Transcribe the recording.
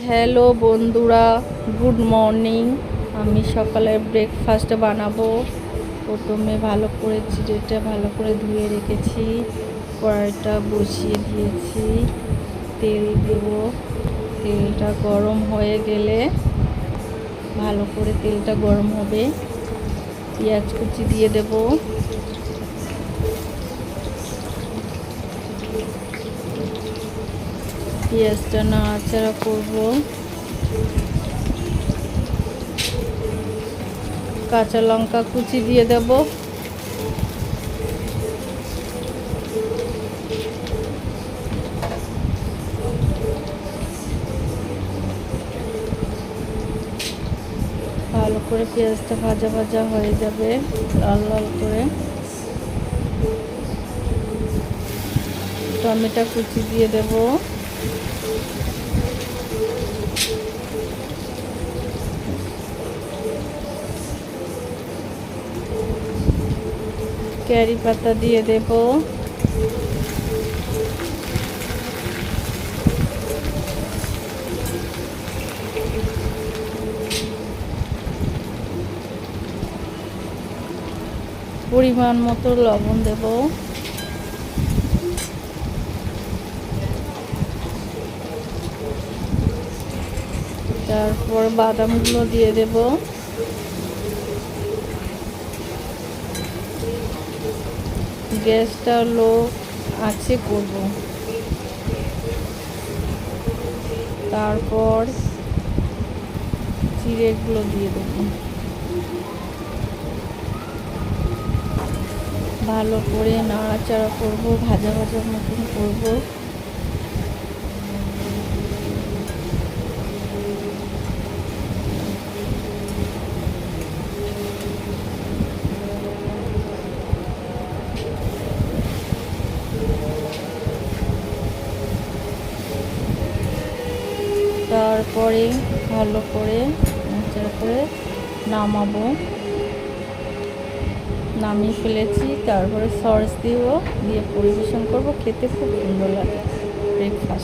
Hello বন্ধুরা, good morning. আমি সকালের ব্রেকফাস্ট বানাবো। প্রথমে ভালো করে চিড়েটা ভালো করে ধুয়ে রেখেছি, কড়াইটা বসিয়ে দিয়েছি, তেল দেব। তেলটা গরম হয়ে গেলে ভালো করে তেলটা গরম হবে, পেঁয়াজ কুচি দিয়ে দেব। পেঁয়াজটা নাড়াচাড়া করব। কাঁচা লঙ্কা কুচি দিয়ে দেব। ভালো করে পেঁয়াজটা ভাজা ভাজা হয়ে যাবে, লাল লাল করে। টমেটো কুচি দিয়ে দেব। কারি পাতা দিয়ে দেব। পরিমাণ মতো লবণ দেব। তারপর বাদামগুলো দিয়ে দেব। গ্যাসটা লো আঁচে করব। তারপর চিড়েগুলো দিয়ে দেব। ভালো করে নাড়াচাড়া করব, ভাজা ভাজা মতন করব। তারপরে ভালো করে নাড়াচাড়া করে নামাবো। নামিয়ে ফেলেছি, তারপরে সস দিয়ে পরিবেশন করব। খেতে খুব সুন্দর লাগে ব্রেকফাস্ট।